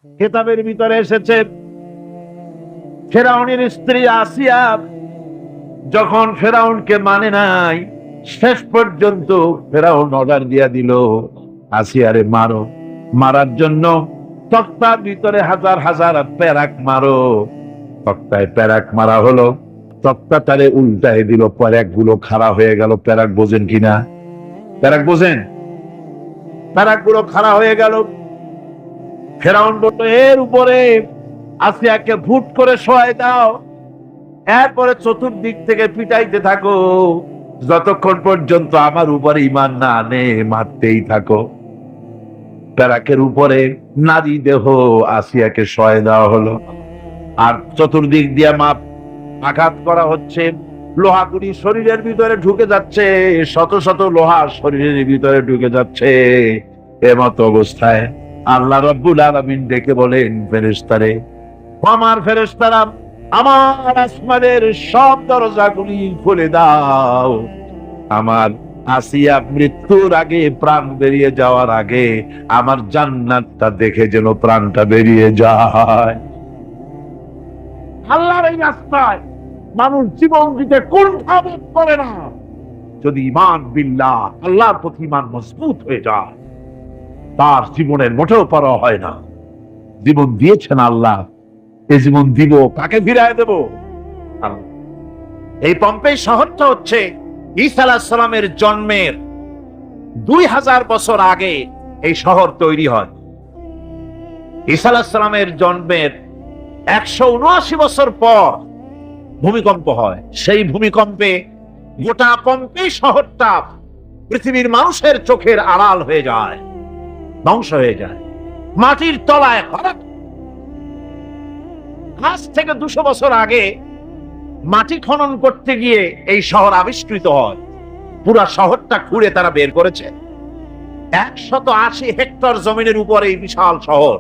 কিতাবের ভিতরে এসেছে ফেরাউনের স্ত্রী আসিয়া যখন ফেরাউনকে মানে নাই, শেষ পর্যন্ত ফেরাউন অর্ডার দিয়া দিল আসিয়ারে মারো। মারার জন্য তক্তার ভিতরে হাজার হাজার প্যারাক মারো। তক্তায় প্যারাক মারা হলো, তক্তা তারে উল্টায় দিল, প্যারাক গুলো খাড়া হয়ে গেল। প্যারাক বোঝেন কিনা? প্যারাক বোঝেন? প্যারাক গুলো খাড়া হয়ে গেল। ফেরাউন বলল, এর উপরে আসিয়াকে ফুট করে শোয়াই দাও, এরপরে চতুর্দিক থেকে পিটাইতে থাকো, যতক্ষণ পর্যন্ত আমার উপরে ঈমান না আনে মারতেই থাকো। প্যারাকের উপরে নারী দেহ আসিয়াকে শোয়াই দেওয়া হলো, আর চতুর্দিক দিয়ে মাপ আঘাত করা হচ্ছে। লোহাগুলি শরীরের ভিতরে ঢুকে যাচ্ছে, শত শত লোহা শরীরের ভিতরে ঢুকে যাচ্ছে। এমত অবস্থায় আল্লাহ রাব্বুল আলামিন ডেকে বলেন, ফেরেশতারে, আমার ফেরেশতারা, আমার আসমানের সব দরজাগুলি খুলে দাও। আমার আসিয়া মৃত্যুর আগে, প্রাণ বেরিয়ে যাওয়ার আগে আমার জান্নাতটা দেখে যেন প্রাণটা বেরিয়ে যায়। আল্লাহর এই রাস্তায় মানুষ জীবন দিতে কুণ্ঠা বোধ করে না যদি ঈমান বিল্লাহ, আল্লাহর প্রতি ঈমান মজবুত হয়ে যায়। তার জীবনের মোটেও পরোয়া হয় না। জীবন দিয়েছেন আল্লাহ, এই জীবন দিব, কাকে ফিরায় দেব? এই পম্পেই শহরটা হচ্ছে ঈসা আলাইহিস সালামের জন্মের 2000 বছর আগে এই শহর তৈরি হয়। ঈসা আলাইহিস সালামের জন্মের 179 বছর পর ভূমিকম্প হয়। সেই ভূমিকম্পে গোটা পম্পেই শহরটা পৃথিবীর মানুষের চোখের আড়াল হয়ে যায়, ধ্বংস হয়ে যায়, মাটির তলায়। আজ থেকে 200 বছর আগে মাটি খনন করতে গিয়ে এই শহর আবিষ্কৃত হয়। পুরা শহরটা খুঁড়ে তারা বের করেছে। 180 হেক্টর জমিনের উপরে এই বিশাল শহর।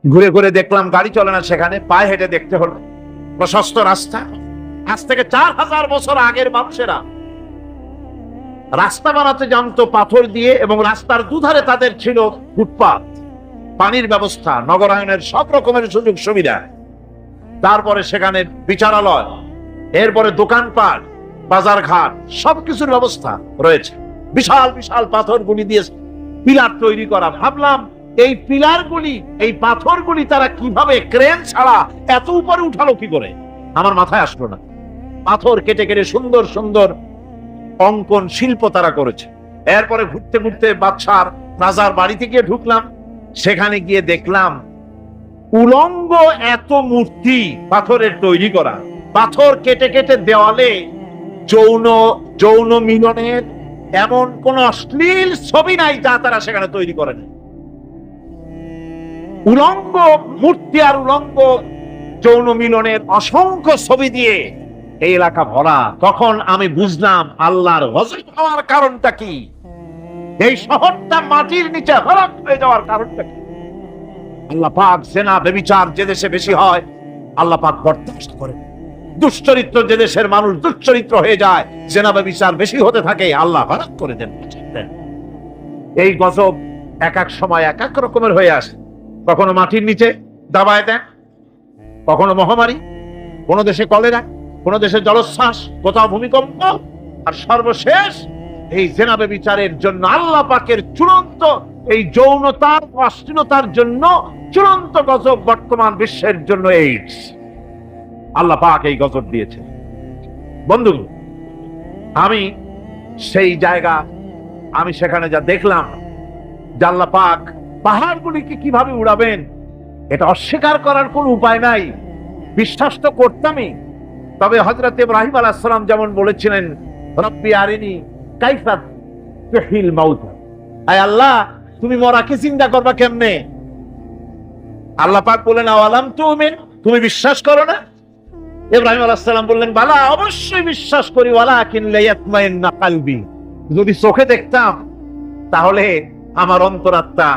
ঘুরে ঘুরে দেখলাম, গাড়ি চলে না সেখানে, পায়ে হেঁটে দেখতে হলো। প্রশস্ত রাস্তা। আজ থেকে 4000 বছর আগের মানুষেরা রাস্তা বানাতে জানতো পাথর দিয়ে, এবং রাস্তার দুধারে তাদের ছিল ফুটপাত, পানির ব্যবস্থা, নগরায়নের সব রকমের সুযোগ সুবিধা। তারপরে সেখানে বিচারালয়, এরপরে দোকানপাট, বাজার ঘাট, সবকিছুর ব্যবস্থা রয়েছে। বিশাল বিশাল পাথরগুলি দিয়ে পিলার তৈরি করা। ভাবলাম, এই পিলারগুলি, এই পাথরগুলি তারা কিভাবে ক্রেন ছাড়া এত উপরে উঠালো কি করে? আমার মাথায় আসলো না। পাথর কেটে কেটে সুন্দর সুন্দর অঙ্কন শিল্প তারা করেছে। এরপরে ঘুরতে ঘুরতে বাদশার রাজার বাড়িতে গিয়ে ঢুকলাম। সেখানে গিয়ে দেখলাম উলঙ্গ এত মূর্তি পাথরের তৈরি করা। পাথর কেটে কেটে দেওয়ালে যৌন মিলনের এমন কোন অশ্লীল ছবি নাই যা তারা সেখানে তৈরি করেন। উলঙ্গ মূর্তি আর উলঙ্গ যৌন মিলনের অসংখ্য ছবি দিয়ে এই এলাকা ভরা। তখন আমি বুঝলাম আল্লাহর গজব হওয়ার কারণটা কি, এই শহরটা মাটির নিচে হরক হয়ে যাওয়ার কারণটা কি। আল্লাহ পাক জেনা ব্যভিচার যে দেশে বেশি হয় আল্লাহ পাক বরদাস্ত করে। দুশ্চরিত্র যে দেশের মানুষ দুশ্চরিত্র হয়ে যায়, জেনা ব্যভিচার বেশি হতে থাকে, আল্লাহ হরক করে দেন। এই গজব এক এক সময় এক এক রকমের হয়ে আসে। কখনো মাটির নিচে দাবায় দেন, কখনো মহামারী, কোন দেশে কলেরা, কোন দেশে জলোচ্ছ্বাস, কোথাও ভূমিকম্প, আর সর্বশেষ এই জেনা ব্যভিচারের জন্য আল্লাহ পাকের চূড়ান্ত এই যৌনতার অশ্লীলতার জন্য চূড়ান্ত গজব বর্তমান বিশ্বের জন্য এইডস। আল্লাহ পাক এই গজব দিয়েছে। বন্ধু, আমি সেই জায়গা, আমি সেখানে যা দেখলাম যে আল্লাহ পাক পাহাড়গুলিকে কিভাবে উড়াবেন, এটা অস্বীকার করার কোন উপায় নাই। বিশ্বাস তো করতামই। তবে হযরত ইব্রাহিম আলাইহিস সালাম যেমন বলেছিলেন, রব্বি আরিনি কাইফা তুহিল মাউত, আয় আল্লাহ তুমি মরাকে জিন্দা করবা কেমনে? আল্লাহ পাক বলেন, আওয়ালাম তুমিন, তুমি বিশ্বাস করো না? ইব্রাহিম আলাইহিস সালাম বললেন, বালা, অবশ্যই বিশ্বাস করি, ওয়ালাকিন লিয়াতমাইন্না কলবি, যদি চোখে দেখতাম তাহলে আমার অন্তরাত্মা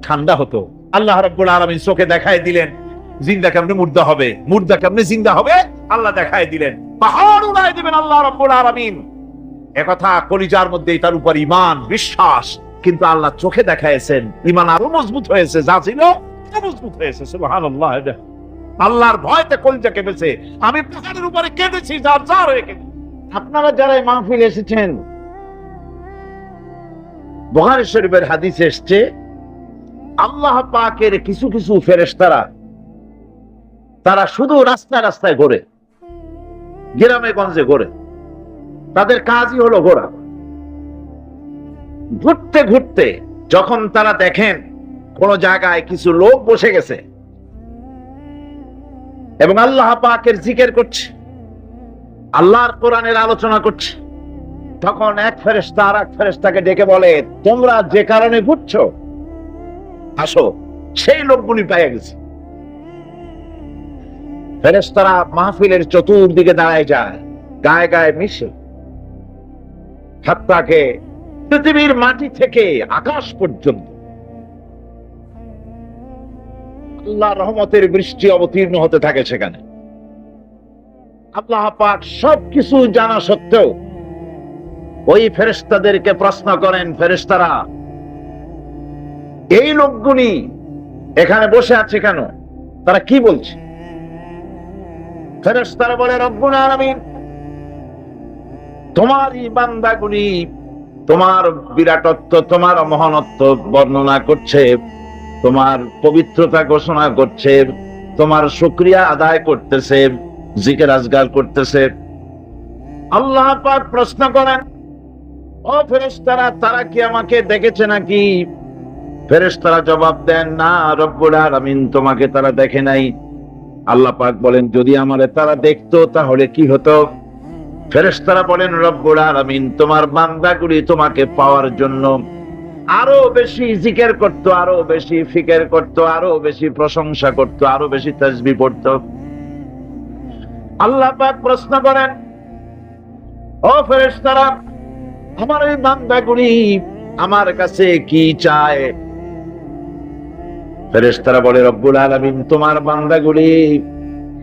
ঠান্ডা হতো। আল্লাহ রাব্বুল আলামিন চোখে দেখায় দিলেন জিন্দা কেমনে মুর্দা হবে, মুর্দা কেমনে জিন্দা হবে, আল্লাহ দেখায় দিলেন। পাহাড় উড়ায় দিবেন আল্লাহ রাব্বুল আলামিন। একথা কলিজার মধ্যে তার উপর ঈমান, বিশ্বাস কিন্তু আল্লাহ চোখে দেখাইছেন, ঈমান আরো মজবুত হয়েছে, যা ছিল মজবুত হয়েছে। সুবহানাল্লাহ। আল্লাহর ভয়তে কলিজা কেঁপেছে। আমি পাহাড়ের উপরে কেঁদেছি, যার যার হয়ে কেঁদেছি। আপনারা যারা এই মাহফিলে এসেছেন, বুখারী শরীফের হাদিসে এসেছে, আল্লাহ পাকের কিছু কিছু ফেরেশতারা তারা শুধু রাস্তায় রাস্তায় ঘোরে, গ্রামে গঞ্জে ঘোরে। তাদের কাজই হলো ঘোরা। ঘুরতে ঘুরতে যখন তারা দেখেন কোন জায়গায় কিছু লোক বসে গেছে এবং আল্লাহ পাকের জিকির করছে, আল্লাহর কোরআনের আলোচনা করছে, তখন এক ফেরেশতা আর এক ফেরেশতাকে ডেকে বলে, তোমরা যে কারণে ঘুরছো আসো, সেই লোকগুলি পেয়ে গেছে। ফেরেশতারা মাহফিলের চতুর্দিকে দাঁড়ায় যায়, গায়ে গায়ে মিশে, হাত্তাকে পৃথিবীর মাটি থেকে আকাশ পর্যন্ত আল্লাহর রহমতের বৃষ্টি অবতীর্ণ হতে থাকে সেখানে। আল্লাহ পাক সবকিছু জানা সত্ত্বেও ওই ফেরেশতাদেরকে প্রশ্ন করেন, ফেরেশতারা এই লোকগুলি এখানে বসে আছে কেন, তারা কি বলছে? ফেরেশতারা বলে, রব্বুল আলামিন তোমার এই বান্দাগুলি তোমার বিরাটত্ব, তোমার মহানত্ব বর্ণনা করছে, তোমার পবিত্রতা ঘোষণা করছে, তোমার শুকরিয়া আদায় করতেছে, জিকির আজগার করতেছে। আল্লাহ পাক প্রশ্ন করেন, ও ফেরেশতারা তারা কি আমাকে দেখেছে নাকি? ফেরেশতারা জবাব দেন, না রব্বুল আলামিন তোমাকে তারা দেখে নাই। আল্লাহ পাক বলেন, যদি আমারে তারা দেখতো তাহলে কি হতো? ফেরেশতারা বলেন, রব্বুল আলামিন তোমার বান্দাগুলি তোমাকে পাওয়ার জন্য আরো বেশি জিকির করত, আরো বেশি ফিকির করত, আরো বেশি প্রশংসা করত, আরো বেশি তাসবিহ পড়ত। আল্লাহ পাক প্রশ্ন করেন, ও ফেরেশতারা আমার এই বান্দাগুলি আমার কাছে কি চায়? ফেরেশতারা বলে, রব্বুল আলামিন তোমার বান্দাগুলি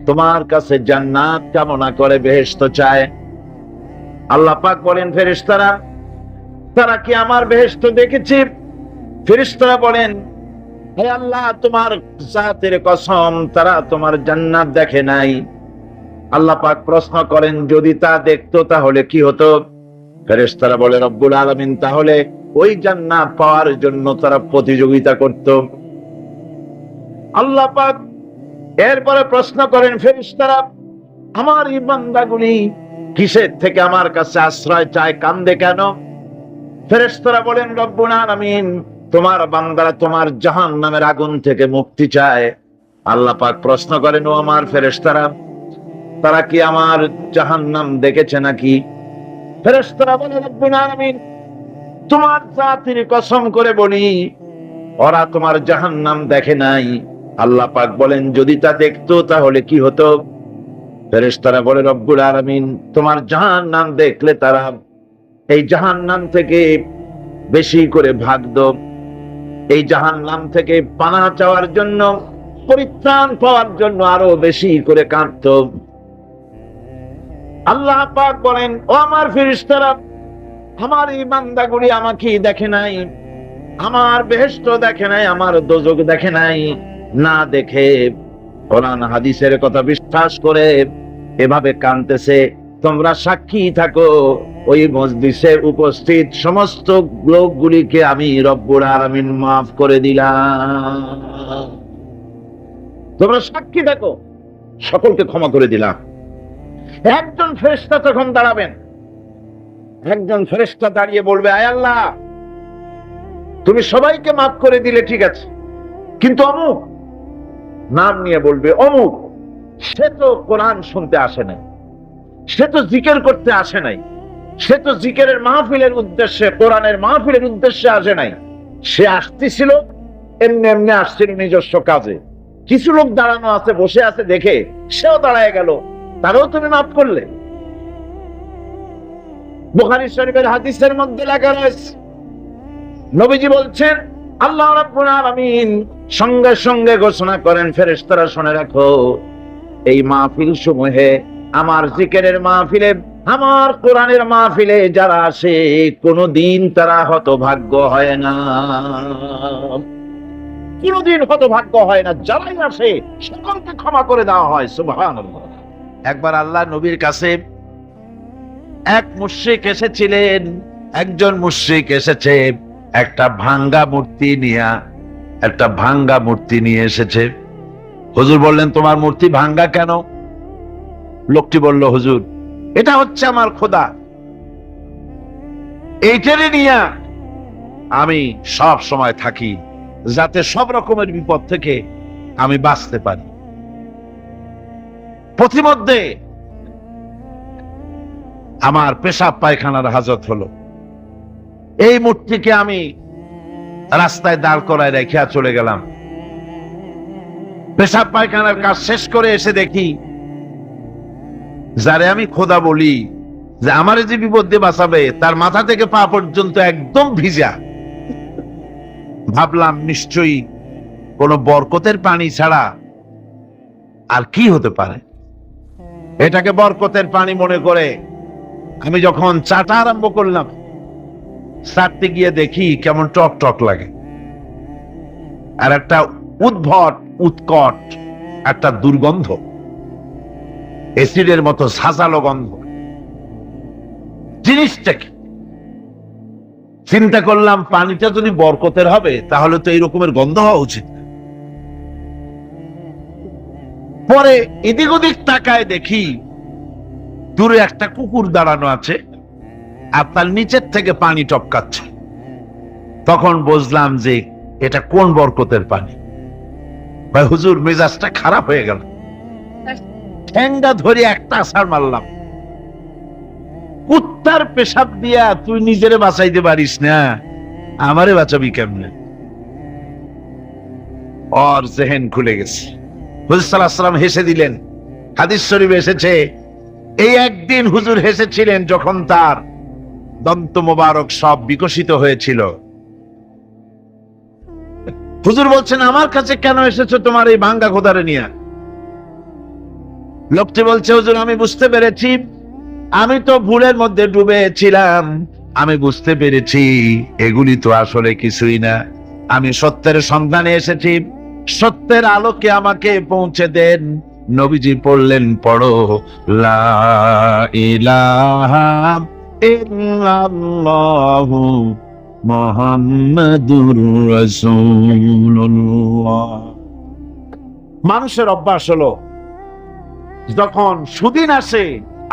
তোমার কাছে জান্নাত কামনা করে, বেহেশত চায়। আল্লাহ পাক বলেন, ফেরেশতারা তারা কি আমার বেহেশত দেখেছে? ফেরেশতারা বলেন, হে আল্লাহ তোমার জাতের কসম তারা তোমার জান্নাত দেখে নাই। আল্লাহ পাক প্রশ্ন করেন, যদি তা দেখতো তাহলে কি হতো? ফেরেশতারা বলে, রব্বুল আলামিন তাহলে ওই জান্নাত পাওয়ার জন্য তারা প্রতিযোগিতা করত। আল্লাহ পাক এরপরে প্রশ্ন করেন, ফেরেশতারা আমার এই বান্দাগুলি কিসের থেকে আমার কাছে আশ্রয় চায়, কান্দে কেন? ফেরেশতারা বলেন, রব্বুল আলামিন তোমার বান্দারা তোমার জাহান্নামের আগুন থেকে মুক্তি চায়। আল্লাহ পাক প্রশ্ন করেন, ও আমার ফেরেশতারা তারা কি আমার জাহান্নাম দেখেছে নাকি? ফেরেশতারা বলেন, রব্বুল আলামিন তোমার জাতির কসম করে বলি ওরা তোমার জাহান্নাম দেখে নাই। আল্লাহ পাক বলেন, যদি তা দেখতো তাহলে কি হতো? ফেরেশতারা বলে, রব্বুল আলামিন তোমার জাহান্নাম দেখলে তারা এই জাহান্নাম থেকে বেশি করে ভাগতো, এই জাহান্নাম থেকে পানাহ চাওয়ার জন্য, পরিত্রাণ পাওয়ার জন্য আরো বেশি করে কাঁদতো। আল্লাহ পাক বলেন, ও আমার ফেরেশতারা আমার এই বান্দাগুলি আমাকে দেখে নাই, আমার বেহেশত দেখে নাই, আমার দোজখ দেখে নাই। না দেখে কোরআন হাদিসের কথা বিশ্বাস করে এভাবে কাঁদতেছে। তোমরা সাক্ষী থাকো, ওই মজলিসে উপস্থিত সমস্ত লোকগুলিকে আমি রব্বুল আলামিন মাফ করে দিলাম। তোমরা সাক্ষী থাকো, সকলকে ক্ষমা করে দিলাম। একজন ফেরেশতা তখন দাঁড়াবেন, একজন ফেরেশতা দাঁড়িয়ে বলবে, আয় আল্লাহ তুমি সবাইকে মাফ করে দিলে ঠিক আছে, কিন্তু অমুক নাম নিয়ে বলবে, অমুক সে তো কোরআন শুনতে আসে নাই, সে তো জিকির করতে আসে নাই, সে তো জিকিরের মাহফিলের উদ্দেশ্যে, কোরআনের মাহফিলের উদ্দেশ্যে আসে নাই, সে আসতেছিল এমনি এমনি আসছিল নিজস্ব কাজে। কিছু লোক দাঁড়ানো আছে, বসে আছে দেখে সেও দাঁড়ায় গেল, তারও তুমি মাফ করলে। বুখারী শরীফের হাদিসের মধ্যে লেখা রয়েছে, নবীজি বলছেন, আল্লাহ রাব্বুল আলামিন সঙ্গে সঙ্গে ঘোষণা করেন, ফেরেশতারা শুনে রাখো, এই মাহফিল সমূহে আমার জিকিরের মাহফিলে আমার কোরআনের মাহফিলে যারা আসে কোনদিন তারা হতভাগ্য হয় না, কোনদিন হতভাগ্য হয় না। যারাই আসে সকলকে ক্ষমা করে দেওয়া হয়। সুবহানাল্লাহ। একবার আল্লাহ নবীর কাছে এক মুশরিক এসেছিলেন। একজন মুশরিক এসেছে একটা ভাঙ্গা মূর্তি নিয়ে এসেছে। হুজুর বললেন, তোমার মূর্তি ভাঙ্গা কেন? লোকটি বলল, হুজুর, এটা হচ্ছে আমার খোদা, এইটারে নিয়ে আমি সব সময় থাকি, যাতে সব রকমের বিপদ থেকে আমি বাঁচতে পারি। প্রতিমধ্যে আমার পেশাব পায়খানার হাজত হলো, এই মূর্তিকে আমি রাস্তায় দাঁড় করায় রেখে চলে গেলাম। পেশাব পায়খানার কাজ শেষ করে এসে দেখি যারে আমি খোদা বলি, যে আমারে যে বিপদ দিয়ে বাঁচাবে, তার মাথা থেকে পা পর্যন্ত একদম ভিজা। ভাবলাম নিশ্চয়ই কোন বরকতের পানি ছাড়া আর কি হতে পারে। এটাকে বরকতের পানি মনে করে আমি যখন চাটা আরম্ভ করলাম, চাটতে গিয়ে দেখি কেমন টক টক লাগে, আর একটা উদ্ভট উৎকট একটা দুর্গন্ধ, এসিডের মতো ঝাঁঝালো গন্ধ। জিনিসটা কি? চিন্তা করলাম, পানিটা যদি বরকতের হবে তাহলে তো এই রকমের গন্ধ হওয়া উচিত। পরে এদিক ওদিক তাকায় দেখি দূরে একটা কুকুর দাঁড়ানো আছে, আর তার নিচের থেকে পানি টপকাচ্ছে। তখন বুঝলাম যে এটা কোন বরকতের পানি। ভাই হুজুর, মেজাজটা খারাপ হয়ে গেল। ঠ্যাঙ্গা ধরে একটা আছাড় মারলাম। কুত্তার পেশাব দিয়া তুই নিজেরে বাঁচাইতে পারিস না, আমারে বাঁচাবি কেমনে? ওর জেহেন খুলে গেছে। হুজুর সাল্লাল্লাহু আলাইহি ওয়াসাল্লাম হেসে দিলেন। হাদিস শরীফে এসেছে, এই একদিন হুজুর হেসেছিলেন যখন তার দন্ত মোবারক সব বিকশিত হয়েছিল। হুজুর বলছেন, আমার কাছে কেন এসেছো তোমার এই ভাঙ্গা খোদারে নিয়ে? লোকটি বলছে, হুজুর, আমি বুঝতে পেরেছি, আমি তো ভুলের মধ্যে ডুবেছিলাম। আমি বুঝতে পেরেছি এগুলি তো আসলে কিছুই না। আমি সত্যের সন্ধানে এসেছি, সত্যের আলোকে আমাকে পৌঁছে দেন। নবীজি পড়লেন, পড়ো লা ইলাহা ইল্লাল্লাহু মুহাম্মাদুর রাসূলুল্লাহ। মানুষের অভ্যাস হলো যখন সুদিন আসে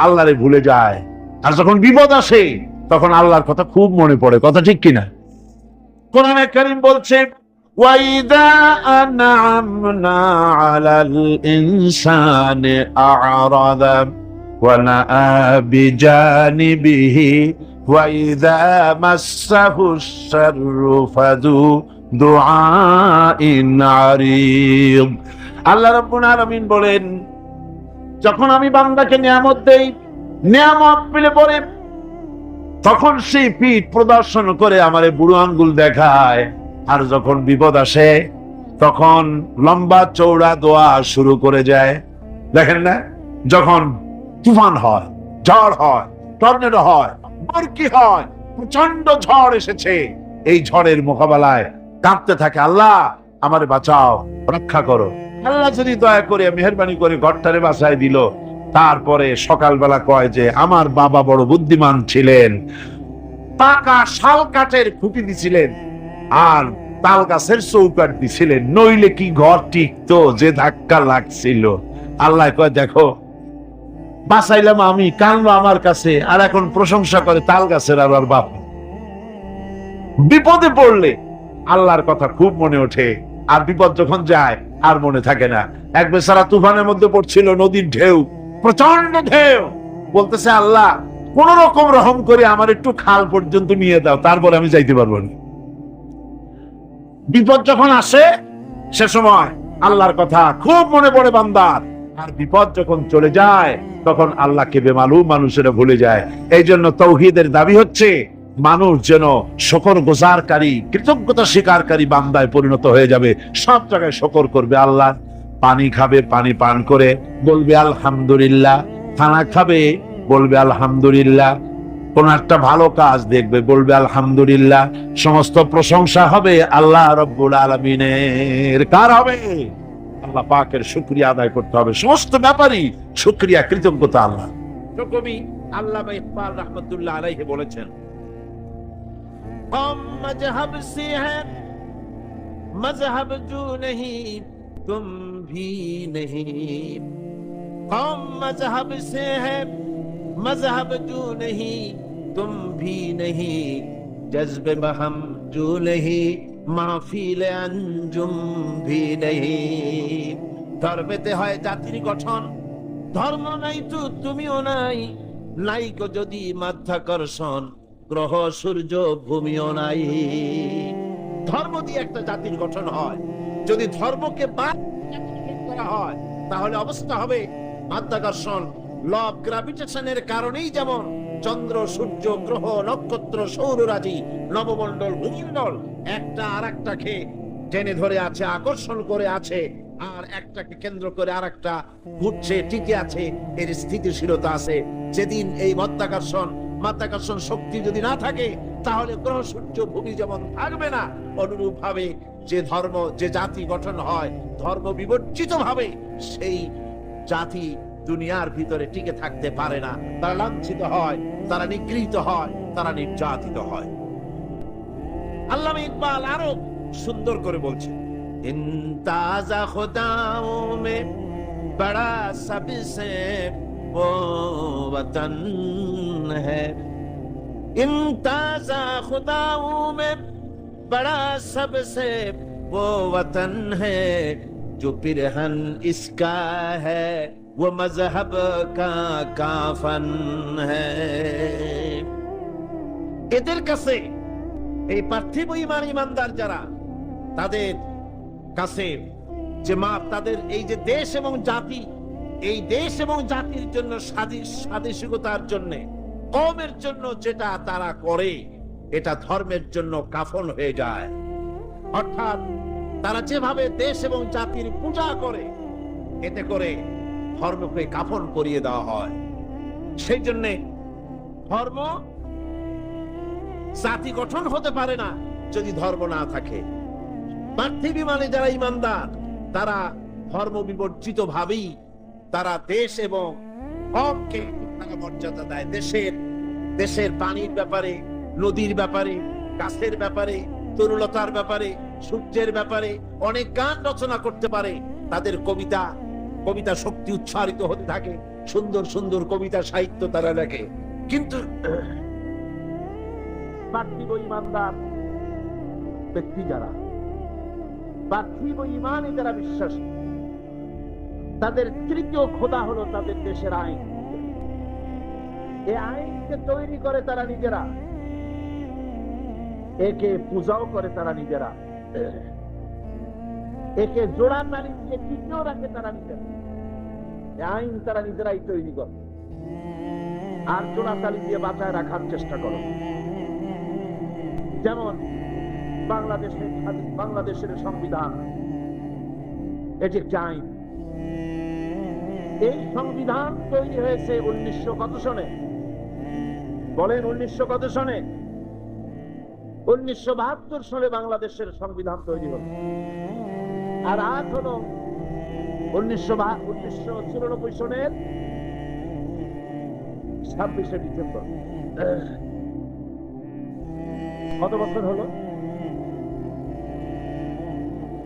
আল্লাহরে ভুলে যায়, আর যখন বিপদ আসে তখন আল্লাহর কথা খুব মনে পড়ে। কথা ঠিক কিনা? কোরআনে কারীম বলছে, ওয়াইদা আনআমনা আলাল ইনসানি আ'রাদা ওয়া নাআ বিজানিবিহি ওয়াইদা মাসসাহু শাররু ফাযু দুআইন আরিদ। আল্লাহ রাব্বুল আলামিন বলেন, যখন আমি বান্দাকে নিয়ামত দেই, নিয়ামত পেলে পরে তখন সেই পিঠ প্রদর্শন করে আমারে বুড়ো আঙ্গুল দেখায়, আর যখন বিপদ আসে তখন লম্বা চৌড়া দোয়া শুরু করে যায়। দেখেন না, যখন তুফান হয়, ঝড় হয়, টর্নেডো হয়, বরকি হয়, প্রচন্ড ঝড় এসেছে, এই ঝড়ের মোকাবেলায় কাঁদতে থাকে, আল্লাহ আমারে বাঁচাও, রক্ষা করো। আল্লাহ যদি দয়া করে মেহেরবানি করে ঘরটারে বাঁচায় দিল, তারপরে সকালবেলা কয় যে আমার বাবা বড় বুদ্ধিমান ছিলেন, পাকা শাল কাঠের খুঁটি দিছিলেন আর তাল গাছের চৌকাঠ দিছিলেন, নইলে কি ঘর টিকতো, যে ধাক্কা লাগছিল। আল্লাহ কয়, দেখো বাঁচাইলাম আমি, কানলো আমার কাছে, আর এখন প্রশংসা করে তাল গাছের আর ওর বাপ। বিপদে পড়লে আল্লাহর কথা খুব মনে ওঠে, আর বিপদ যখন যায় আর মনে থাকে না। এক বেচারা তুফানের মধ্যে পড়ছিল, নদীর ঢেউ, প্রচন্ড ঢেউ, বলতেছে, আল্লাহ কোন রকম রহম করে আমার একটু খাল পর্যন্ত নিয়ে দাও, তারপরে আমি যাইতে পারবো না। বিপদ যখন আসে সে সময় আল্লাহর কথা খুব মনে পড়ে বান্দার, আর বিপদ যখন চলে যায় তখন আল্লাহকে বেমালুম মানুষেরা ভুলে যায়। এই জন্য তাওহীদের দাবি হচ্ছে মানুষ যেন শুকর গুজারকারী, কৃতজ্ঞতা স্বীকারকারী বান্দায় পরিণত হয়ে যাবে, সব জায়গায় শুকর করবে। আল্লাহ পানি খাবে, পানি পান করে বলবে আলহামদুলিল্লাহ, খানা খাবে, বলবে আলহামদুলিল্লাহ। কোন একটা ভালো কাজ দেখবে, বলবে আলহামদুলিল্লাহ। সমস্ত প্রশংসা হবে আল্লাহ রাব্বুল আলামিনের। কার হবে? আল্লাহ পাকের শুকরিয়া আদায় করতে হবে। সমস্ত ব্যাপারই শুকরিয়া, কৃতজ্ঞতা আল্লাহ। তো কবি আল্লামা ইকবাল রাহমাতুল্লাহ আলাইহি বলেছেন, हम मजहब से हैं मजहब जो नहीं तुम भी नहीं, हम मजहब से हैं मजहब जो नहीं तुम भी नहीं, जज्बे में हम जो नहीं মাহফিল আঞ্জুম ভি নেহি। ধর্মেতে হয় জাতির গঠন, ধর্ম নাই তো তুমিও নাই, নাই গো যদি মাধ্যাকর্ষণ, গ্রহ সূর্য ভূমিও নাই। ধর্ম দিয়ে একটা জাতির গঠন হয়, যদি ধর্মকে বাদ করা হয় তাহলে অবস্থা হবে মাধ্যাকর্ষণ, ল অফ গ্র্যাভিটেশনের কারণেই যেমন চন্দ্র সূর্য গ্রহ নক্ষত্র সৌররাজি নবমণ্ডল ভূমণ্ডল একটা আর একটাকে টেনে ধরে আছে, আকর্ষণ করে আছে, আর একটাকে কেন্দ্র করে আর একটা ঘুরছে, টিকে আছে, এর স্থিতিশীলতা আছে। যেদিন এই মাধ্যাকর্ষণ শক্তি যদি না থাকে তাহলে গ্রহ সূর্য ভূমি যেমন থাকবে না, অনুরূপ ভাবে যে ধর্ম যে জাতি গঠন হয় ধর্ম বিবর্জিত ভাবে, সেই জাতি দুনিয়ার ভিতরে টিকে থাকতে পারে না। তারা লাঞ্ছিত হয়, তারা নিগৃহীত হয়, তারা নির্যাতিত হয়। আল্লামা ইকবাল আরো সুন্দর করে বলছেন, ইনতাজা খুদাও মে বড়া সবসে वो वतन है, इम्ताज़ा खुदाओं में बड़ा सबसे वो वतन है, जो पिरहन इसका है वो मजहब का काफन है। এদের কাছে এই পার্থিব ইমানদার যারা, তাদের কাছে যে তাদের এই যে দেশ এবং জাতি, এই দেশ এবং জাতির জন্য স্বাদেশিকতার জন্য কওমের জন্য যেটা তারা করে এটা ধর্মের জন্য কাফন হয়ে যায়। অর্থাৎ তারা যেভাবে দেশ এবং জাতির পূজা করে এতে করে ধর্মকে কাফন করিয়ে দেওয়া হয়। সেই জন্য ধর্ম জাতি গঠন হতে পারে না যদি ধর্ম না থাকে। পার্থিব মানে যারা ইমানদার তারা ধর্ম বিবর্জিত ভাবেই তারা দেশ এবং হককে মর্যাদা দেয়। দেশের পানির ব্যাপারে, নদীর ব্যাপারে, গাছের ব্যাপারে, তরুলতার ব্যাপারে, সূর্যের ব্যাপারে অনেক গান রচনা করতে পারে। তাদের কবিতা শক্তি উচ্চারিত হতে থাকে, সুন্দর সুন্দর কবিতা সাহিত্য তারা লেখে। কিন্তু পার্থিব ইমানদার ব্যক্তি যারা, পার্থিব ইমানে যারা বিশ্বাসী, তাদের তৃতীয় খোদা হলো তাদের দেশের আইন। এই আইনকে তৈরি করে তারা নিজেরা, একে পূজাও করে তারা নিজেরা, একে জোড়া তালি দিয়ে টিকেও রাখে তারা নিজেরা। এই আইন তারা নিজেরাই তৈরি করে আর জোড়া তালি দিয়ে বাঁচায় রাখার চেষ্টা করে। যেমন বাংলাদেশের সংবিধান, এটি একটি আইন। এই সংবিধান তৈরি হয়েছে 1900 কত সনে? বলেন 1900 কত সনে? 1972 সালে বাংলাদেশের সংবিধান তৈরি হল। আর আজ হলো 1994 সনের 26শে ডিসেম্বর। কত বছর হলো?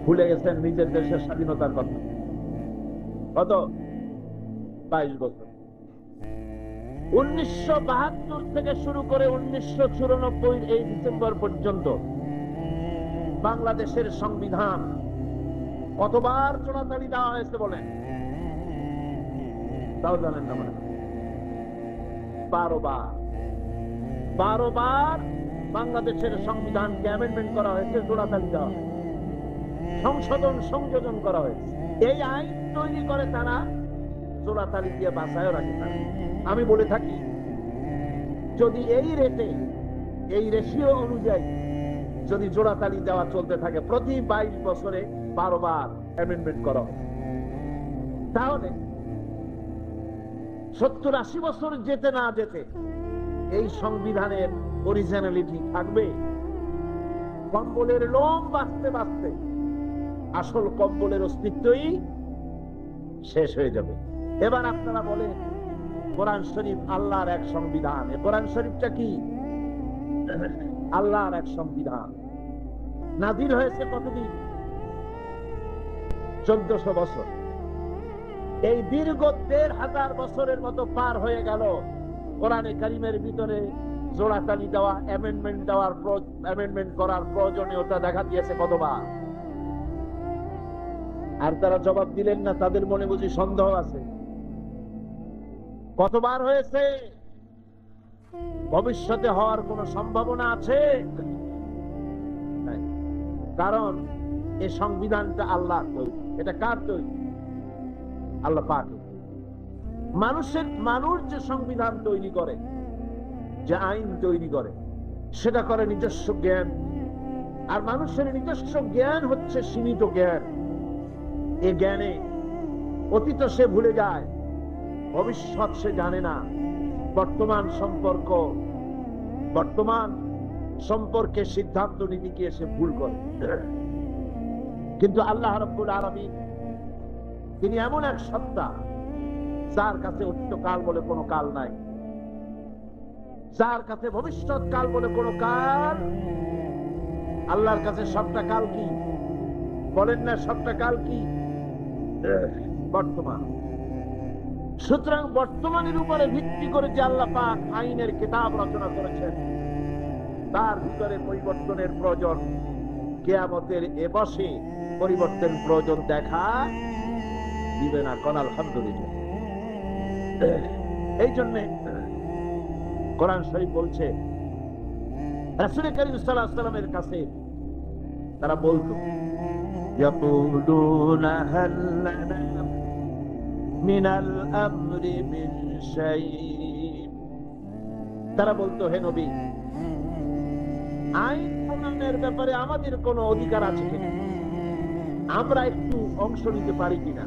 ভুলে গেছেন নিজের দেশের স্বাধীনতার কথা। কত? 22 বছর। 1972 থেকে শুরু করে 1994 এই ডিসেম্বর পর্যন্ত বাংলাদেশের সংবিধান কতবার জোড়াতালি দেওয়া হয়েছে বলেন? তাও জানেন না? 12 বার। 12 বার বাংলাদেশের সংবিধানকে অ্যামেন্ডমেন্ট করা হয়েছে, জোড়াতালি দেওয়া হয়েছে, সংযোজন করা হয়েছে। এই আইন তৈরি করে তারা, জোড়াতালি দিয়ে বাঁচায় রাখে তারা। আমি বলে থাকি, যদি এই রেটে, এই রেশিও অনুযায়ী যদি জোড়াতালি দেওয়া চলতে থাকে প্রতি 22 বছরে 12 বার অ্যামেন্ডমেন্ট করা হবে, তাহলে 70-80 বছর যেতে না যেতে এই সংবিধানের অরিজিনালিটি থাকবে। কম্বলের লোম বাঁচতে বাঁচতে আসল কম্বলের অস্তিত্বই শেষ হয়ে যাবে। এবার আপনারা বলেন, কোরআন শরীফ আল্লাহর এক সংবিধান। কোরআন শরীফটা কি? আল্লাহর এক সংবিধান। নাজিল হয়েছে কতদিন? 1400 বছর। এই দীর্ঘ 1500 বছরের মতো পার হয়ে গেল। কোরআনে কারিমের ভিতরে জোড়াতালি দেওয়া, অ্যামেন্ডমেন্ট করার প্রয়োজনীয়তা দেখা দিয়েছে কতবার? আর তারা জবাব দিলেন না। তাদের মনে বুঝি সন্দেহ আছে? কতবার হয়েছে? ভবিষ্যতে হওয়ার কোন সম্ভাবনা আছে? কারণ এই সংবিধানটা আল্লাহ তৈরি। এটা কার তৈরি? আল্লাহ পাক। মানুষ যে সংবিধান তৈরি করে, যে আইন তৈরি করে, সেটা করে নিজস্ব জ্ঞান। আর মানুষের নিজস্ব জ্ঞান হচ্ছে সীমিত জ্ঞান। এই জ্ঞানে অতীত সে ভুলে যায়, ভবিষ্যৎ সে জানে না, বর্তমান সম্পর্কে সিদ্ধান্ত নিতে গিয়ে সে ভুল করে। কিন্তু আল্লাহ রাব্বুল আলামিন তিনি এমন এক সত্তা, যার কাছে অতীতকাল বলে কোনো কাল নাই, যার কাছে ভবিষ্যৎ কাল বলে কোনো কাল। আল্লাহর কাছে সবটা কাল কি? বলেন না, সবটা কাল কি? বর্তমান। সুতরাং বর্তমানের উপরে ভিত্তি করে যে আল্লাহ পাক আইনের কিতাব রচনা করেছেন, তার ভিতরে পরিবর্তনের প্রয়োজন কিয়ামতের এপাশে পরিবর্তন প্রয়োজন দেখা দিবে না। কোন আলহামদুলিল্লাহ। এই জন্যে কোরআন শরীফ বলছে, রাসূল কারীম সাল্লাল্লাহু আলাইহি ওয়াসাল্লামের কাছে তারা বলতো, ইয়াকুলুনা হাল লানা মিনাল আমরি মিন শাই। তারা বলতো, হে নবী, আইন প্রণয়নের ব্যাপারে আমাদের কোনো অধিকার আছে কিনা? আমরা একটু অংশ নিতে পারি কিনা?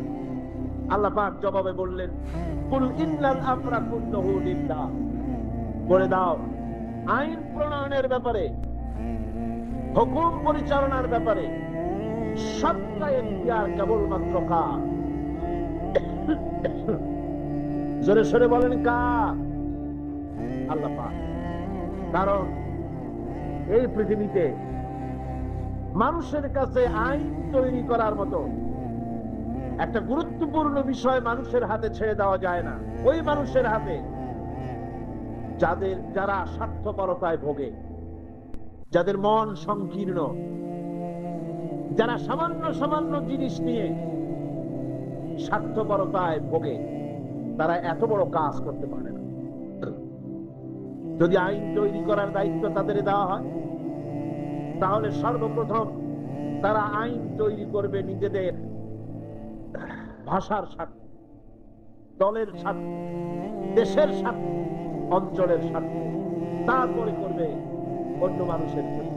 আল্লাহ পাক জবাবে বললেন, কুল ইন্নাল আমরা কুল্লুহু লিল্লাহ। বলে দাও, আইন প্রণয়নের ব্যাপারে, হুকুম পরিচালনার ব্যাপারে সবটা এখতিয়ার কেবলমাত্র কার? জোরে সরে বলেন, কার? আল্লাহ পাক। কারণ এই পৃথিবীতে মানুষের কাছে আইন তৈরি করার মতো একটা গুরুত্বপূর্ণ বিষয় মানুষের হাতে ছেড়ে দেওয়া যায় না। ওই মানুষের হাতে যারা স্বার্থপরতায় ভোগে, যাদের মন সংকীর্ণ, যারা সামান্য জিনিস নিয়ে স্বার্থপরতায় ভোগে, তারা এত বড় কাজ করতে পারে না। যদি আইন তৈরি করার দায়িত্ব তাদের দেওয়া হয়, তাহলে সর্বপ্রথম তারা আইন তৈরি করবে নিজেদের ভাষার স্বার্থে, দলের স্বার্থে, দেশের স্বার্থে, অঞ্চলের স্বার্থে। তারপরে করবে অন্য মানুষের জন্য।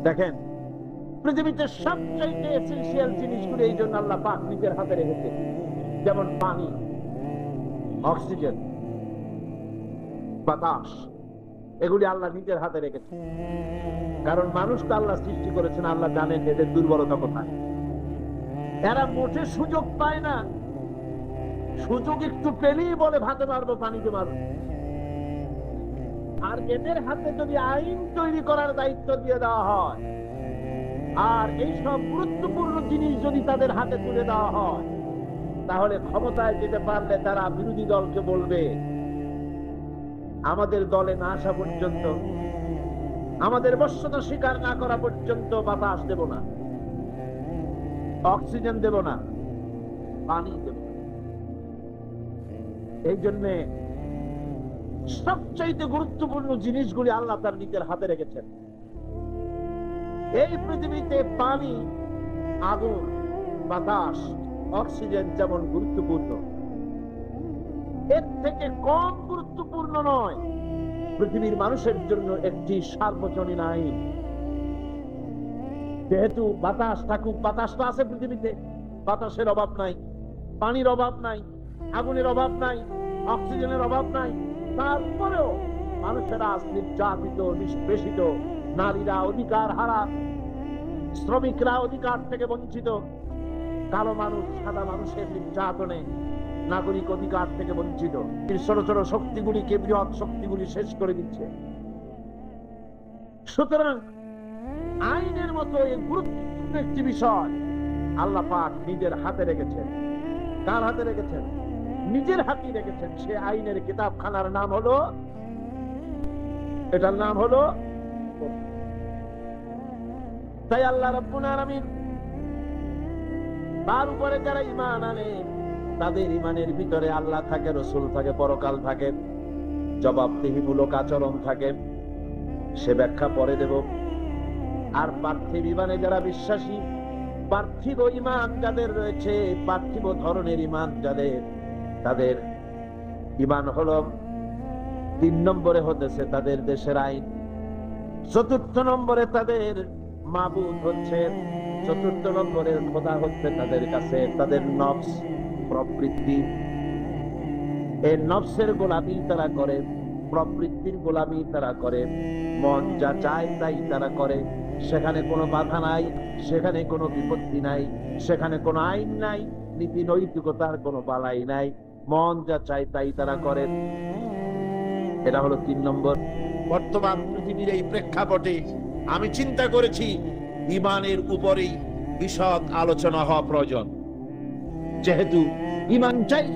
দেখেন, পৃথিবীতে সবচাইতে এসেনশিয়াল জিনিসগুলো এই জন্য আল্লাহ পাক নিজের হাতে রেখেছে। যেমন পানি, অক্সিজেন, বাতাস, এগুলি আল্লাহ নিজের হাতে রেখেছে। কারণ মানুষ তো আল্লাহ সৃষ্টি করেছেন, আল্লাহ জানেন এদের দুর্বলতা কোথায়। এরা মোটে সুযোগ পায় না। সুযোগ একটু পেলেই বলে ভাতে মারবো, পানিতে মারবো। আর এদের হাতে যদি আইন তৈরি করার দায়িত্ব দিয়ে দেওয়া হয়, আর এইসব গুরুত্বপূর্ণ জিনিস যদি তাদের হাতে তুলে দেওয়া হয়, তাহলে ক্ষমতায় যেতে পারলে তারা বিরোধী দলকে বলবে, আমাদের দলে না আসা পর্যন্ত, আমাদের বশ্যতা স্বীকার না করা পর্যন্ত বাতাস দেব না, অক্সিজেন দেব না, পানি দেব না। এই জন্য সবচাইতে গুরুত্বপূর্ণ জিনিসগুলি আল্লাহ তার নিজের হাতে রেখেছেন। এই পৃথিবীতে পানি, আগুন, বাতাস, অক্সিজেন যেমন গুরুত্বপূর্ণ, এর থেকে কম গুরুত্বপূর্ণ নয় পৃথিবীর মানুষের জন্য একটি সার্বজনীন আইন। যেহেতু বাতাস থাকুক, বাতাস তো আছে পৃথিবীতে, বাতাসের অভাব নাই, পানির অভাব নাই, আগুনের অভাব নাই, অক্সিজেনের অভাব নাই, তারপরেও মানুষেরা নির্যাতিত, নিষ্পেষিত, নারীরা অধিকার হারা, শ্রমিকরা অধিকার থেকে বঞ্চিত, কালো মানুষ সাদা মানুষের নির্যাতনে নাগরিক অধিকার থেকে বঞ্চিত। ছোট ছোট শক্তিগুলিকে বৃহৎ শক্তিগুলি শেষ করে দিচ্ছে। সুতরাং আইনের মতো এই গুরুত্বপূর্ণ একটি বিষয় আল্লাহ পাক নিজের হাতে রেখেছেন। কার হাতে রেখেছেন? নিজের হাতে রেখেছেন। সে আইনের কিতাবখানার নাম হলো, এটার নাম হলো, তাই আল্লাহ রাব্বুল আলামিন তার উপরে যারা ঈমান আনে তাদের ঈমানের ভিতরে আল্লাহ থাকে, রাসূল থাকে, পরকাল থাকে, জবাবদিহিমূলক আচরণ থাকে। সে ব্যাখ্যা পরে দেব। আর পার্থিব ঈমানে যারা বিশ্বাসী, পার্থিব ঈমান যাদের রয়েছে, পার্থিব ধরনের ঈমান যাদের, তাদের ঈমান হলো 3 নম্বরে হতেছে তাদের দেশের আইন, 4র্থ নম্বরে তাদের মাবুদ হচ্ছে, 4র্থ নম্বরের খোদা হচ্ছে তাদের কাছে তাদের নফস, প্রবৃত্তি। এই নফসের গোলামি তারা করে, প্রবৃত্তির গোলামি তারা করে, মন যা চায় তাই তারা করে। সেখানে কোনো বাধা নাই, সেখানে কোনো বিপত্তি নাই, সেখানে কোনো আইন নাই, নীতি নৈতিকতার কোনো বালাই নাই, মন যা চায় তাই তারা করে। এটা হলো 3 নম্বর। বর্তমান পৃথিবীর এই প্রেক্ষাপটে আমি চিন্তা করেছি ঈমানের উপরেই বিশদ আলোচনা হওয়া প্রয়োজন। যেহেতু ঈমান চাই,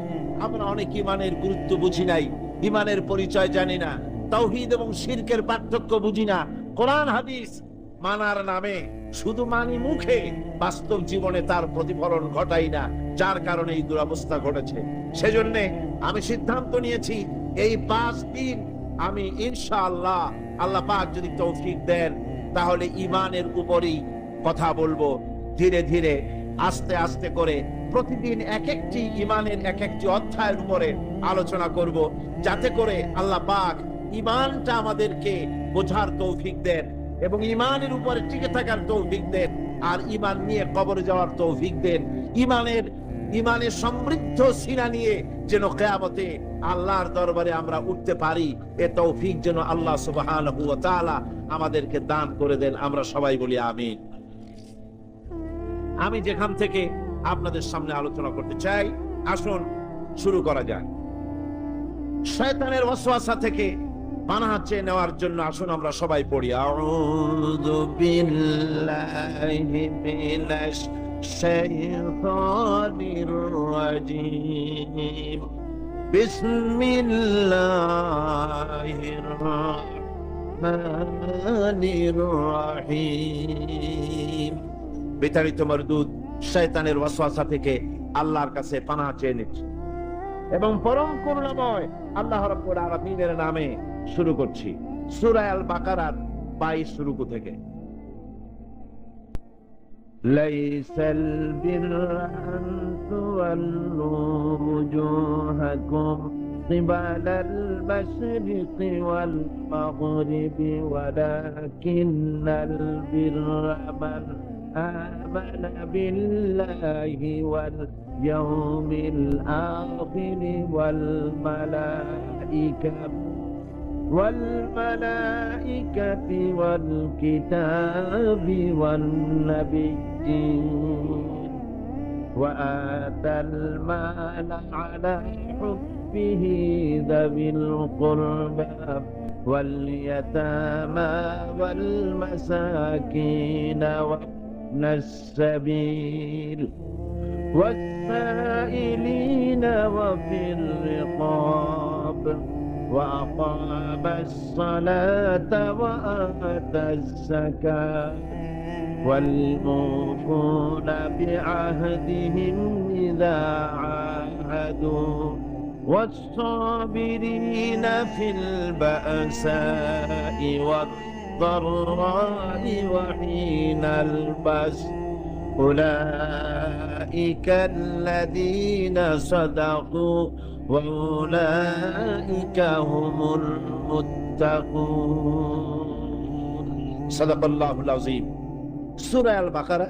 আমরা অনেক ঈমানের গুরুত্ব বুঝি নাই, ঈমানের পরিচয় জানি না, তাওহীদ এবং শিরকের পার্থক্য বুঝি না, কোরআন হাদিস মানার নামে শুধু মানি মুখে, বাস্তব জীবনে তার প্রতিফলন ঘটাই না, যার কারণে এই দুরবস্থা ঘটেছে। সেজন্য আমি সিদ্ধান্ত নিয়েছি এই 5 দিন আমি ইনশাআল্লাহ, আল্লাহ পাক যদি তৌফিক দেন, তাহলে ঈমানের উপরেই কথা বলবো। ধীরে ধীরে আস্তে আস্তে করে প্রতিদিন এক একটি ঈমানের এক একটি অধ্যায়ের উপরে আলোচনা করব, যাতে করে আল্লাহ পাক ঈমানটা আমাদেরকে বোঝার তৌফিক দেন এবং ঈমানের উপরে টিকে থাকার তৌফিক দেন, আর ঈমান নিয়ে কবরে যাওয়ার তৌফিক দেন। ঈমানের সমৃদ্ধ সিনা নিয়ে যেন কিয়ামতে আল্লাহর দরবারে আমরা উঠতে পারি, এ তৌফিক যেন আল্লাহ সুবহানাহু ওয়া তাআলা আমাদেরকে দান করে দেন। আমরা সবাই বলি আমিন। আমি যেখান থেকে আপনাদের সামনে আলোচনা করতে চাই, আসুন শুরু করা যাক। শয়তানের ওয়াসওয়াসা থেকে পানাহ চেয়ে নেওয়ার জন্য আসুন আমরা সবাই পড়ি, আউযু বিল্লাহি মিনাশ শাইতানির রাজীম, বিসমিল্লাহির রাহমানির রাহিম। বিতাড়িত মরদুদ শয়তানের ওয়াসওয়াসা থেকে আল্লাহর কাছে পানাহ চেয়ে নিচ্ছি এবং পরম করুণাময় আল্লাহ রাব্বুল আলামিনের নামে শুরু করছি। সূরা আল বাকারার 22 রুকু থেকে। লাইসাল বিররা আন তুওয়াল্লু ওয়ুজুহাকুম কিবালাল মাশরিকি ওয়াল মাগরিবি ওয়ালাকিন্নাল বিররা মান آمن بالله واليوم الآخر والملائكة والكتاب والنبيين وآتى المال على حبه ذوي القربى واليتامى والمساكين وابن السبيل والسائلين وفي الرقاب وأقام الصلاة وآتى الزكاة والموفون بعهدهم إذا عاهدوا والصابرين في البأساء والضراء وحين البأس أولئك الذين صدقوا وأولئك هم المتقون صدق الله العظيم। সূরা আল বাকারা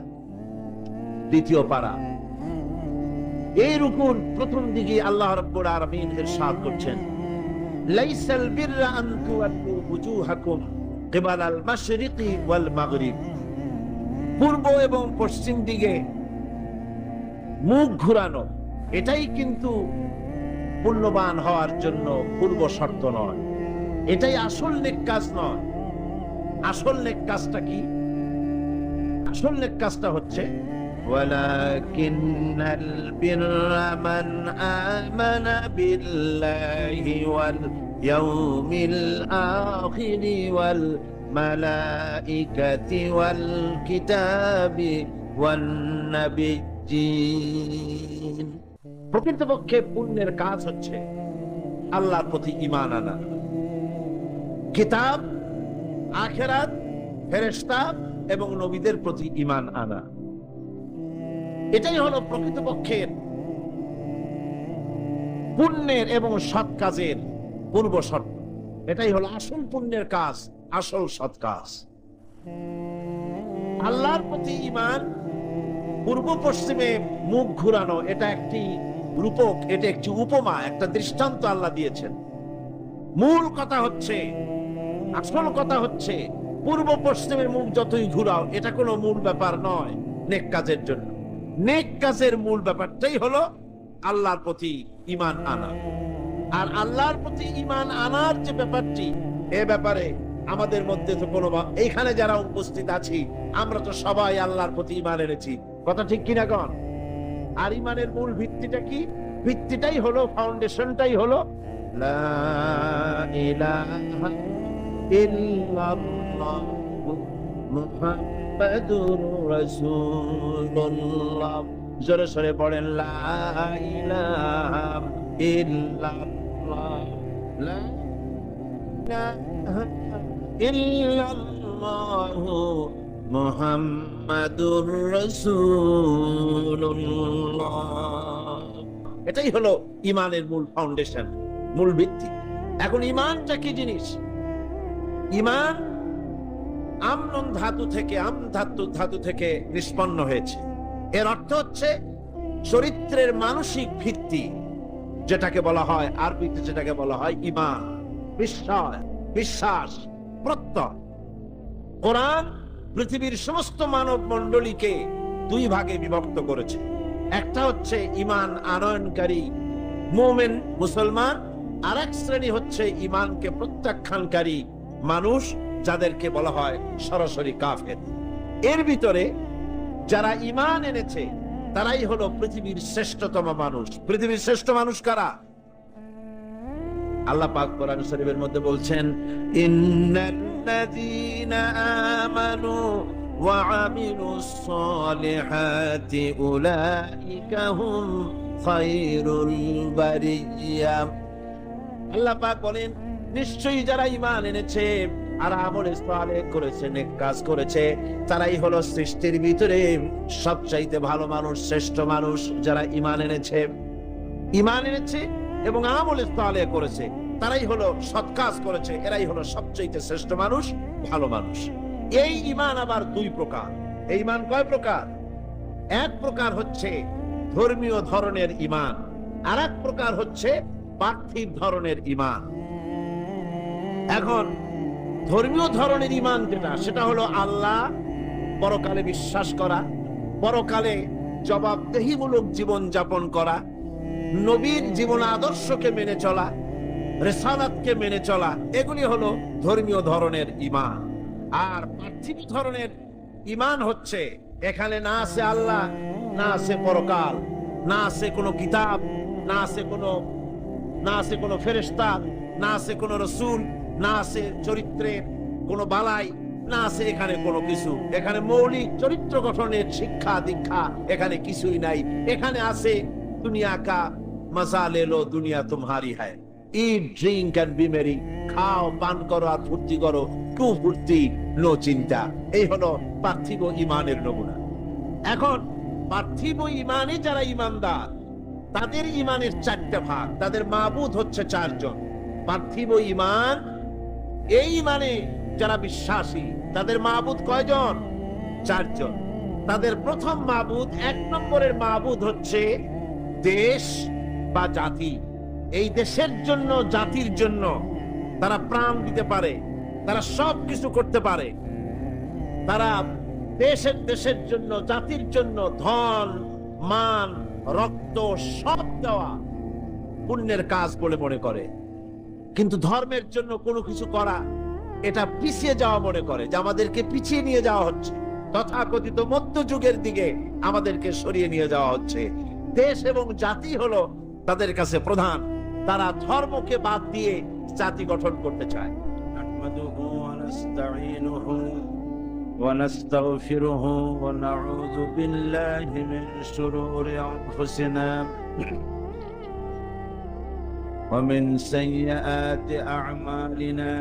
দ্বিতীয় পারা এই রুকুর প্রথম দিকে আল্লাহ রাব্বুল আলামিন ইরশাদ করছেন, লাইসাল বিররা আন তুওয়াল্লু ওয়ুজুহাকুম কিবালাল মাশরিকি ওয়াল মাগরিব। পূর্ব এবং পশ্চিম দিকে মুখ ঘুরানো এটাই কিন্তু পুণ্যবান হওয়ার জন্য পূর্ব শর্ত নয়, এটাই আসল নেক কাজ নয়। আসল নেক কাজটা কি? আসল নেক কাজটা হচ্ছে ওয়ালাকিন্নাল বিররা মান আমানা বিল্লাহি ওয়াল ইয়াউমিল আখিরি ওয়াল মালাইকাতি ওয়াল কিতাবি ওয়ান নাবিয়্যিন। প্রকৃতপক্ষে পুণ্যের কাজ হচ্ছে আল্লাহর প্রতি ঈমান আনা, কিতাব, আখিরাত, ফেরেশতা এবং নবীদের প্রতি ঈমান আনা। এটাই হলো প্রকৃতপক্ষের পুণ্যের এবং সৎ কাজের পূর্ব শর্ত। এটাই হলো আসল পুণ্যের কাজ, আসল সৎ কাজ। আল্লাহর প্রতি ঈমান, পূর্ব পশ্চিমে মুখ ঘুরানো, এটা একটি রূপক, এটা একটি উপমা, একটা দৃষ্টান্ত আল্লাহ দিয়েছেন। মূল কথা হচ্ছে, আসল কথা হচ্ছে, পূর্ব পশ্চিমে মুখ যতই ঘুরাও এটা কোনো মূল ব্যাপার নয় নেক কাজের জন্য। নেক কাজের মূল ব্যাপারটাই হলো আল্লাহর প্রতি ঈমান আনা। আর আল্লাহর প্রতি ঈমান আনার যে ব্যাপারটি, এ ব্যাপারে আমাদের মধ্যে তো কোনো, এইখানে যারা উপস্থিত আছি আমরা তো সবাই আল্লাহর প্রতি ঈমান এনেছি, কথা ঠিক কিনা কন? আর ঈমানের মূল ভিত্তিটা কি? ভিত্তিটাই হলো, ফাউন্ডেশনটাই হলো লা ইলাহা ইল্লাল্লাহ মুহাম্মাদুর রাসূলুল্লাহ। জোরে সরে পড়েন, লা ইলাহা ইল্লাল্লাহ, লা ইলাহা ইল্লাল্লাহ মুহাম্মাদুর রাসূলুল্লাহ। এটাই হলো ঈমানের মূল ফাউন্ডেশন, মূল ভিত্তি। এখন ঈমানটা কি জিনিস? ঈমান আমনুন ধাতু থেকে, ধাতু থেকে নিষ্পন্ন হয়েছে। এর অর্থ হচ্ছে চরিত্রের মানসিক ভিত্তি, যেটাকে বলা হয় আরবিতে, যেটাকে বলা হয় ঈমান, বিশ্বাস, প্রত্যয়। কোরআন পৃথিবীর সমস্ত মানব মণ্ডলীকে দুই ভাগে বিভক্ত করেছে। একটা হচ্ছে ঈমান আনয়নকারী মুমিন মুসলমান, আর এক শ্রেণী হচ্ছে ঈমানকে প্রত্যাখ্যানকারী মানুষ, যাদেরকে বলা হয় সরাসরি কাফের। এর ভিতরে যারা ঈমান এনেছে তারাই হলো পৃথিবীর শ্রেষ্ঠতম মানুষ। পৃথিবীর শ্রেষ্ঠ মানুষ কারা? আল্লাহ পাক কোরআন শরীফের মধ্যে বলছেন, ইন্নাল্লাযীনা আমানু ওয়া আমিলুস সালিহাতি উলাইকা হুম খায়রুল বারিয়া। আল্লাহ পাক বলেন, নিশ্চয়ই যারা ঈমান এনেছে আর আমল সালেহ করেছে, নেক কাজ করেছে, তারাই হলো সৃষ্টির ভিতরে সবচাইতে ভালো মানুষ, শ্রেষ্ঠ মানুষ। যারা ঈমান এনেছে এবং আমল সালেহ করেছে, তারাই হলো সৎ কাজ করেছে, এরাই হলো সবচাইতে শ্রেষ্ঠ মানুষ, ভালো মানুষ। এই ঈমান আবার দুই প্রকার। এই ঈমান কয় প্রকার? এক প্রকার হচ্ছে ধর্মীয় ধরনের ঈমান, আর এক প্রকার হচ্ছে পার্থিব ধরনের ঈমান। এখন ধর্মীয় ধরনের ঈমান যেটা, সেটা হলো আল্লাহ, পরকালে বিশ্বাস করা, পরকালে জবাবদেহিমূলক জীবন যাপন করা, নবীর জীবন আদর্শকে মেনে চলা, রিসালাতকে মেনে চলা, এগুলি হলো ধর্মীয় ধরনের ঈমান। আর পার্থিব ধরনের ঈমান হচ্ছে, এখানে না আছে আল্লাহ, না আছে পরকাল, না আছে কোনো কিতাব, না আছে কোনো ফেরেশতা, না আছে কোনো রাসূল, না আছে চরিত্রের কোনো বালাই, না আছে এখানে কোনো কিছু। এখানে মৌলিক চরিত্র গঠনের শিক্ষা দীক্ষা এখানে কিছুই নাই। এখানে আছে দুনিয়া কা মজা লে লো, দুনিয়া তুমহারি হ্যায়, ইট ড্রিঙ্ক এন্ড বি মেরি, খাও পান করো আর ফুর্তি করো, টু ফুর্তি নো চিন্তা। এই হলো পার্থিব ঈমানের নমুনা। এখন পার্থিব ঈমানে যারা ঈমানদার, তাদের ঈমানের চারটা ভাগ, তাদের মাবুদ হচ্ছে চারজন। পার্থিব ঈমান, এই ঈমানে যারা বিশ্বাসী, তাদের মাবুদ কয়জন? চারজন। তাদের প্রথম মাবুদ, এক নম্বরের মাবুদ হচ্ছে দেশ বা জাতি, এই দেশের জন্য, জাতির জন্য তারা প্রাণ দিতে পারে, তারা সব কিছু করতে পারে, তারা দেশের জন্য, জাতির জন্য ধন, মান, রক্ত সব দেওয়া পুণ্যের কাজ বলে মনে করে। কিন্তু ধর্মের জন্য কোনো কিছু করা, এটা পিছিয়ে যাওয়া মনে করে, যে আমাদেরকে পিছিয়ে নিয়ে যাওয়া হচ্ছে, তথাকথিত মধ্যযুগের দিকে আমাদেরকে সরিয়ে নিয়ে যাওয়া হচ্ছে। দেশ এবং জাতি হলো তাদের কাছে প্রধান, তারা ধর্মকে বাদ দিয়ে জাতি গঠন করতে চায়। ونستغفره ونعوذ بالله من شرور أنفسنا ومن سيئات أعمالنا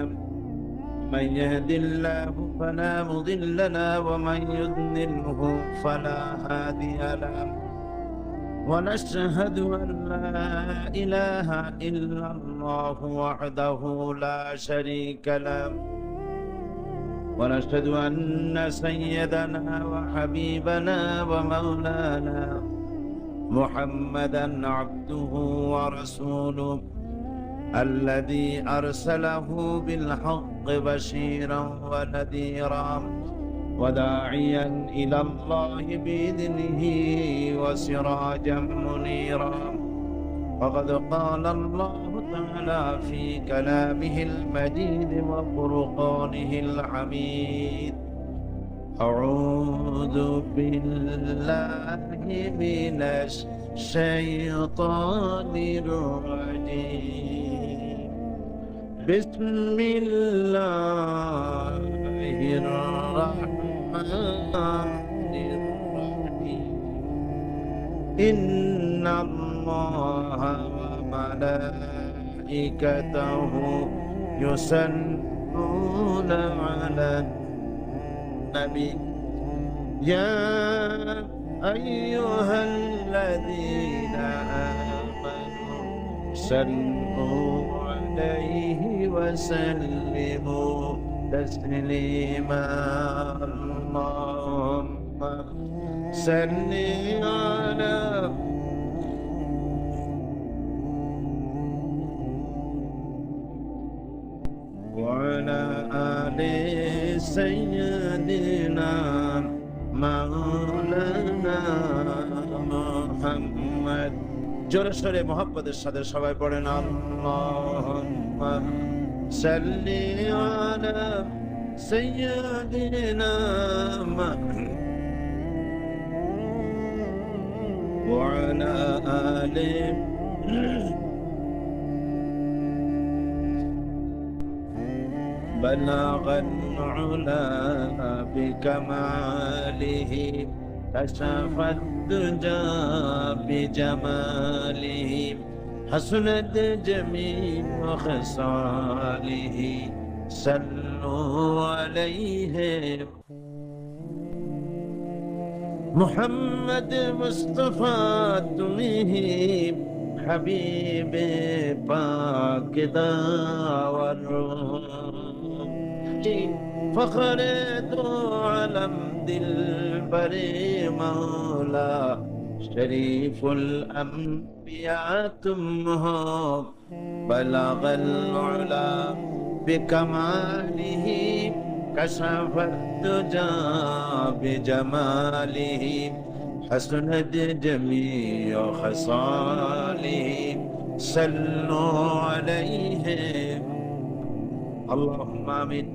من يهد الله فلا مضل له ومن يضلله فلا هادي له ونشهد أن لا إله إلا الله وحده لا شريك له ونشهد أن سيدنا وحبيبنا ومولانا محمدا عبده ورسوله الذي أرسله بالحق بشيرا ونذيرا وداعيا إلى الله بإذنه وسراجا منيرا. وقد قال الله تعالى في كلامه المجيد وفرقانه الحميد: أعوذ بالله من الشيطان الرجيم. بسم الله الرحمن الرحيم. إن الله وملائكته يصلون على النبي يا أيها الذين آمنوا صلوا عليه وسلموا تسليما. اللهم صل على وعلى آل سيدنا مولانا محمد. জোরে সোরে মোহাম্মদের সাথে সবাই পড়েন আল্লাহুম্মা সাল্লি আলা সাইয়্যিদিনা ওয়া আলা আলি بلغ العلا بكماله كشف الدجى بجماله حسنت جميع خصاله صلوا عليه. محمد مصطفى تمه حبيب پاک داور فخر دو عالم دل بر مولا شریف الانبیاء تم ہو. بلغ العلا بکمالہ کشف الدجى بجمالہ حسنت جميع خصاله صلوا عليه. اللهم آمين.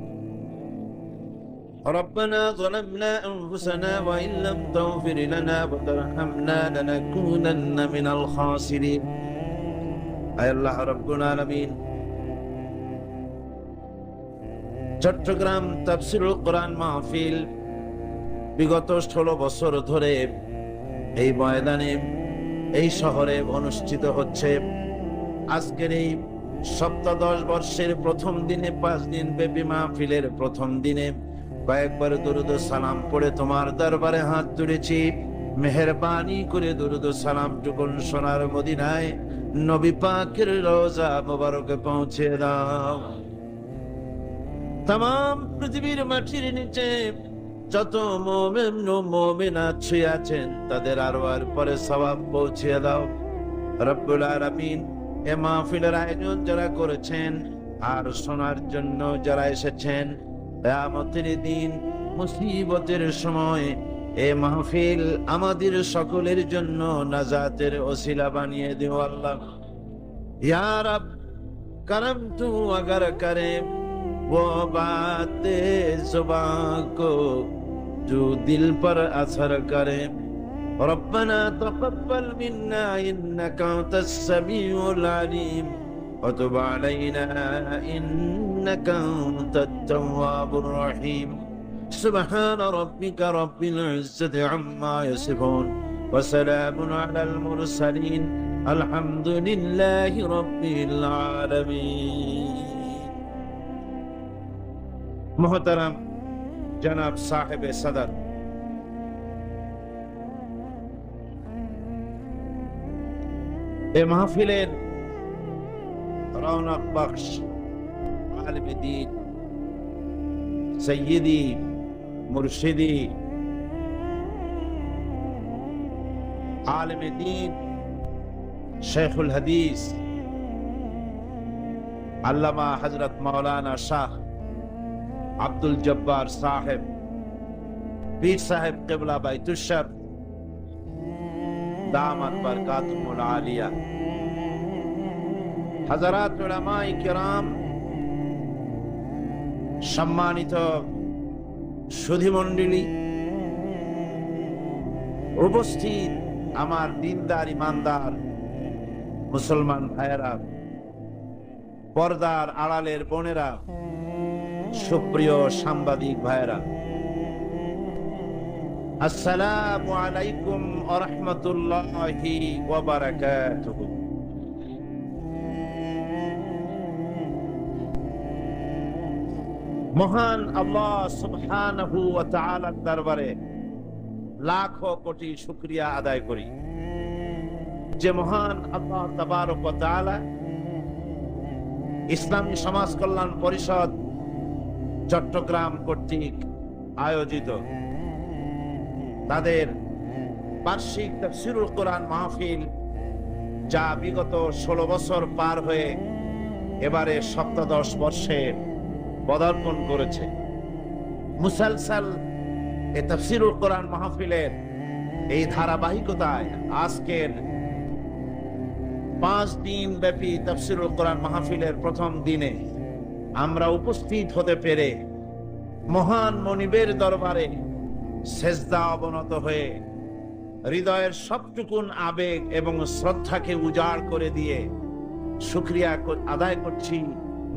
ربنا ظلمنا أنفسنا وإن لم تغفر لنا وترحمنا لنكونن من الخاسرين. أي الله رب العالمين. চট্টগ্রাম তাফসীরুল কোরআন মাহফিল বিগত 16 বছর ধরে এই ময়দানে, এই শহরে অনুষ্ঠিত হচ্ছে। আজকের এই সপ্তাদশ বর্ষের প্রথম দিনে, 5 দিন ব্যাপী মাহফিলের প্রথম দিনে কয়েকবার দরুদ ও সালাম পড়ে তোমার দরবারে হাত তুলেছি। মেহেরবানি করে দরুদ ও সালাম টুকুন সোনার মদিনায় নবী পাকের রওজা মোবারকে পৌঁছে দাও। তাম পৃথিবীর মাটির নিচে যত মুমিন ও মুমিনাত শুয়ে আছেন তাদের আরওয়ার পরে সওয়াব পৌঁছে দাও। রব্বুল আলামিন এ মাহফিলের আয়োজন যারা করেছেন আর শোনার জন্য যারা এসেছেন, কিয়ামতের দিন মুসিবতের সময় এ মাহফিল আমাদের সকলের জন্য নাজাতের ওসিলা বানিয়ে দিও আল্লাহ। ইয়া রব, करम तू अगर करे वो बात जुबान को जो दिल पर असर करे। रब्बना तक़ब्बल मिन्ना इन्नका अंतस समीउल अलीम व तुब अलैना इन्नका अंतत तव्वाबुर रहीम। सुब्हान रब्बिका रब्बिल इज्जति अम्मा यसिफून व सलामुन अलल मुरसलीन अल्हम्दुलिल्लाहि रब्बिल आलमीन। मोहतरम जनाब साहिब सदर, ए महफिलेर रौनक बख्श आलिम दीन सय्यदी मुर्शिदी आलिम दीन शेखुल हदीस अल्लामा हजरत मौलाना शाह अब्दुल जब्बार साहिब पीर साहिब क़िबला बैतुश्शर दामत बरकातुहुल आलिया, हजरात उलमाए किराम, सम्मानित সুধীমণ্ডলী, উপস্থিত আমার দিনদার ইমানদার মুসলমান ভাইয়েরা, পর্দার আড়ালের বোনেরা, সুপ্রিয় সাংবাদিক ভাইয়েরা, আসসালামু আলাইকুম ওয়া রাহমাতুল্লাহি ওয়া বারাকাতুহু। মহান আল্লাহ সুবহানাহু ওয়া তাআলার দরবারে লাখো কোটি শুকরিয়া আদায় করি যে মহান আল্লাহ তাবারক ওয়া তাআলা ইসলামী সমাজ কল্যাণ পরিষদ চট্টগ্রাম কর্তৃক আয়োজিত তাদের বার্ষিক তাফসীরুল কোরআন মাহফিল, যা বিগত 16 বছর পার হয়ে এবারে সপ্তদশ বর্ষে পদার্পণ করেছে, মুসালসাল এই তাফসীরুল কোরআন মাহফিলের এই ধারাবাহিকতায় আজকের 5 দিন ব্যাপী তাফসীরুল কোরআন মাহফিলের প্রথম দিনে আমরা উপস্থিত হতে পেরে মহান মনিবের দরবারে সেজদা অবনত হয়ে হৃদয়ের সবটুকুন আবেগ এবং শ্রদ্ধাকে উজাড় করে দিয়ে শুকরিয়া আদায় করছি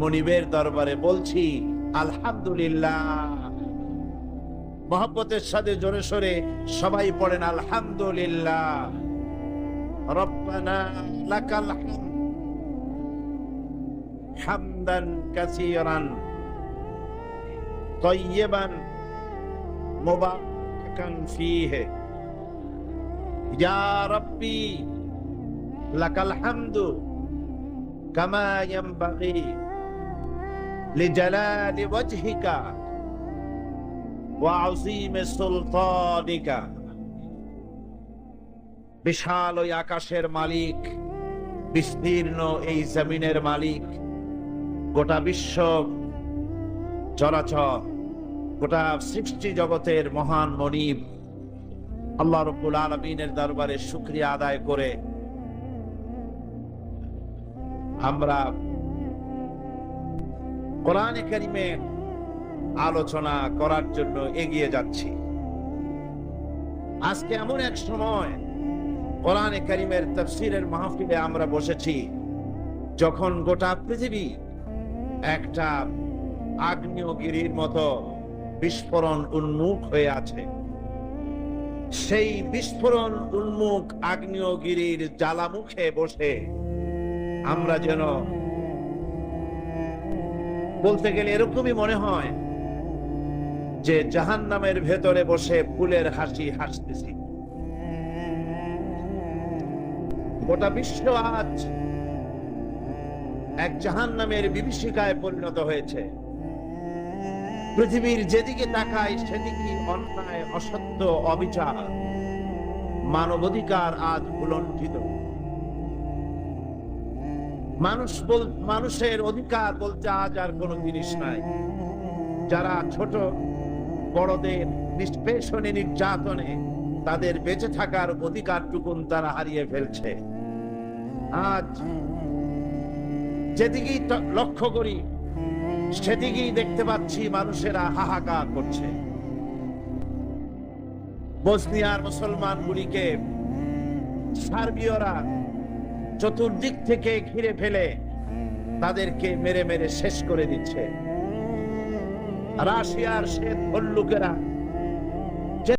মনিবের দরবারে, বলছি আলহামদুলিল্লাহ। মহব্বতের সাথে জোরে সোরে সবাই পড়েন আলহামদুলিল্লাহ। রব্বানা লাকাল হামদ হামদান কাসীরান তাইয়িবান মুবারাকান ফীহি ইয়া রাব্বি লাকাল হামদু কামা ইয়ানবাগি লিজালালি ওয়াজহিকা ওয়া আযীমি সুলতানিকা। বিশাল ওই আকাশের মালিক, বিস্তীর্ণ এই জমিনের মালিক, গোটা বিশ্ব চরাচর, গোটা সৃষ্টি জগতের মহান মনিব আল্লাহ রাব্বুল আলামিনের দরবারে শুকরিয়া আদায় করে আমরা কোরআনে কারীমের আলোচনা করার জন্য এগিয়ে যাচ্ছি। আজকে এমন এক সময় কোরআনে কারীমের তাফসীরের মাহফিলে আমরা বসেছি যখন গোটা পৃথিবী একটা আগ্নেয়গিরির মতো বিস্ফোরণ উন্মুখ হয়ে আছে। সেই বিস্ফোরণ উন্মুখ আগ্নেয়গিরির জ্বালামুখে বসে আমরা যেন বলতে গেলে এরকমই মনে হয় যে জাহান্নামের ভেতরে বসে ফুলের হাসি হাসতেছি। গোটা বিশ্ব আজ এক জাহান্নামের বিভীষিকায় পরিণত হয়েছে। পৃথিবীর যেদিকে তাকায় সেদিকে অন্যায়, অসত্য, অবিচার, মানবাধিকার আজ উলঙ্ঘিত। মানুষের অধিকার বলতে আজ আর কোনো জিনিস নাই। যারা ছোট বড়দের নিষ্পেষণে নির্যাতনে তাদের বেঁচে থাকার অধিকারটুকুন তারা হারিয়ে ফেলছে। আজ যেদিকেই লক্ষ্য করি সেদিকেই দেখতে পাচ্ছি মানুষেরা হাহাকার করছে। বসনিয়ার মুসলমানগুলিকে সার্বীয়রা চতুর্দিক থেকে ঘিরে ফেলে তাদেরকে মেরে মেরে শেষ করে দিচ্ছে। রাশিয়ার শ্বেত ভল্লুকেরা